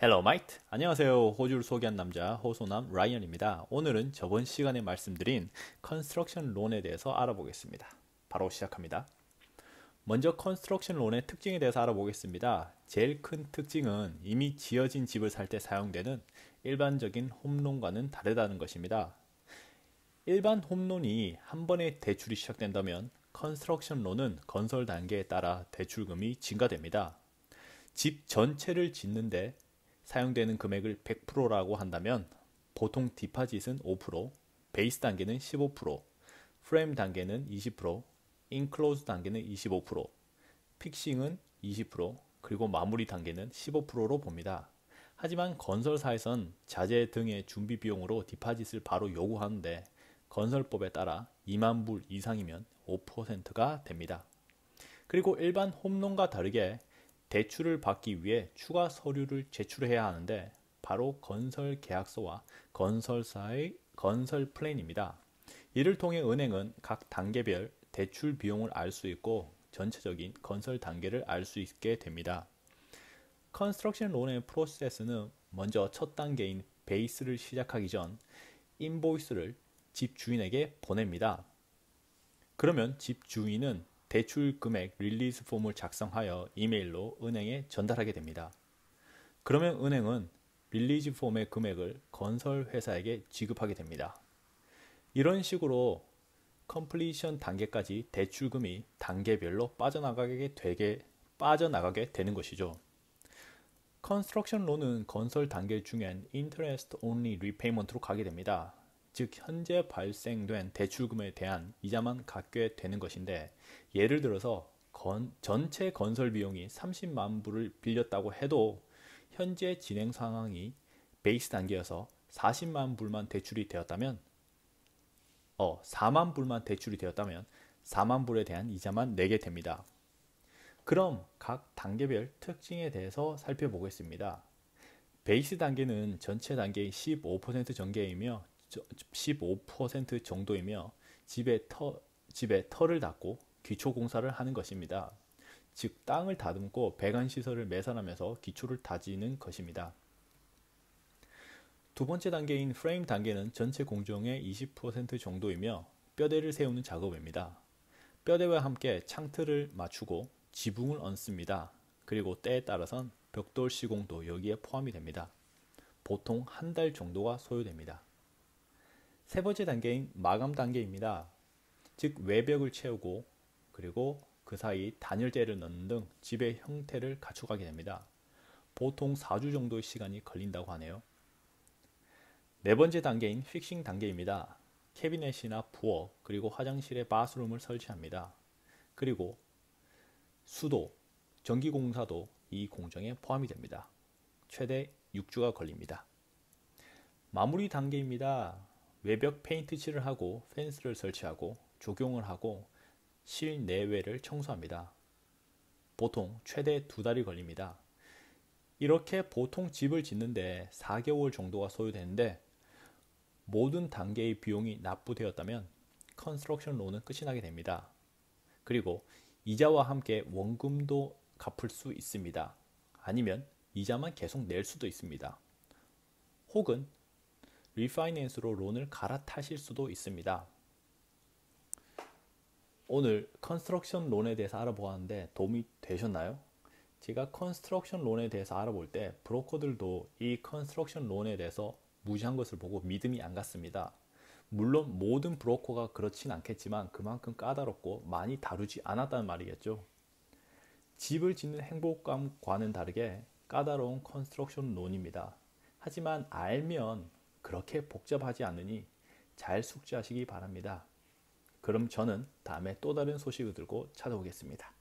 Hello, mate. 안녕하세요. 호주를 소개한 남자 호소남 라이언입니다. 오늘은 저번 시간에 말씀드린 컨스트럭션 론에 대해서 알아보겠습니다. 바로 시작합니다. 먼저 컨스트럭션 론의 특징에 대해서 알아보겠습니다. 제일 큰 특징은 이미 지어진 집을 살 때 사용되는 일반적인 홈론과는 다르다는 것입니다. 일반 홈론이 한 번에 대출이 시작된다면 컨스트럭션 론은 건설 단계에 따라 대출금이 증가됩니다. 집 전체를 짓는데 사용되는 금액을 100%라고 한다면 보통 디파짓은 5%, 베이스 단계는 15%, 프레임 단계는 20%, 인클로즈 단계는 25%, 픽싱은 20%, 그리고 마무리 단계는 15%로 봅니다. 하지만 건설사에선 자재 등의 준비 비용으로 디파짓을 바로 요구하는데 건설법에 따라 2만 불 이상이면 5%가 됩니다. 그리고 일반 홈론과 다르게 대출을 받기 위해 추가 서류를 제출해야 하는데 바로 건설 계약서와 건설사의 건설 플랜입니다. 이를 통해 은행은 각 단계별 대출 비용을 알 수 있고 전체적인 건설 단계를 알 수 있게 됩니다. 컨스트럭션 론의 프로세스는 먼저 첫 단계인 베이스를 시작하기 전 인보이스를 집주인에게 보냅니다. 그러면 집주인은 대출 금액 릴리즈 폼을 작성하여 이메일로 은행에 전달하게 됩니다. 그러면 은행은 릴리즈 폼의 금액을 건설회사에게 지급하게 됩니다. 이런 식으로 컴플리션 단계까지 대출금이 단계별로 빠져나가게 되는 것이죠. 컨스트럭션 론은 건설 단계 중엔 인터레스트 온리 리페이먼트로 가게 됩니다. 즉 현재 발생된 대출금에 대한 이자만 갚게 되는 것인데, 예를 들어서 전체 건설 비용이 30만 불을 빌렸다고 해도 현재 진행 상황이 베이스 단계여서 40만 불만 대출이 되었다면 4만 불만 대출이 되었다면 4만 불에 대한 이자만 내게 됩니다. 그럼 각 단계별 특징에 대해서 살펴보겠습니다. 베이스 단계는 전체 단계의 15% 전개이며 15% 정도이며 집에 털을 닦고 기초 공사를 하는 것입니다. 즉 땅을 다듬고 배관 시설을 매설하면서 기초를 다지는 것입니다. 두 번째 단계인 프레임 단계는 전체 공정의 20% 정도이며 뼈대를 세우는 작업입니다. 뼈대와 함께 창틀을 맞추고 지붕을 얹습니다. 그리고 때에 따라선 벽돌 시공도 여기에 포함이 됩니다. 보통 한 달 정도가 소요됩니다. 세 번째 단계인 마감 단계입니다. 즉 외벽을 채우고 그리고 그 사이 단열재를 넣는 등 집의 형태를 갖춰가게 됩니다. 보통 4주 정도의 시간이 걸린다고 하네요. 네 번째 단계인 픽싱 단계입니다. 캐비넷이나 부엌 그리고 화장실에 바스룸을 설치합니다. 그리고 수도, 전기공사도 이 공정에 포함이 됩니다. 최대 6주가 걸립니다. 마무리 단계입니다. 외벽 페인트 칠을 하고 펜스를 설치하고 조경을 하고 실내외를 청소합니다. 보통 최대 2달이 걸립니다. 이렇게 보통 집을 짓는데 4개월 정도가 소요되는데 모든 단계의 비용이 납부되었다면 컨스트럭션 론은 끝이 나게 됩니다. 그리고 이자와 함께 원금도 갚을 수 있습니다. 아니면 이자만 계속 낼 수도 있습니다. 혹은 리파이낸스로 론을 갈아타실 수도 있습니다. 오늘 컨스트럭션 론에 대해서 알아보았는데 도움이 되셨나요? 제가 컨스트럭션 론에 대해서 알아볼 때 브로커들도 이 컨스트럭션 론에 대해서 무시한 것을 보고 믿음이 안 갔습니다. 물론 모든 브로커가 그렇진 않겠지만 그만큼 까다롭고 많이 다루지 않았다는 말이겠죠. 집을 짓는 행복감과는 다르게 까다로운 컨스트럭션 론입니다. 하지만 알면 그렇게 복잡하지 않으니 잘 숙지하시기 바랍니다. 그럼 저는 다음에 또 다른 소식을 들고 찾아오겠습니다.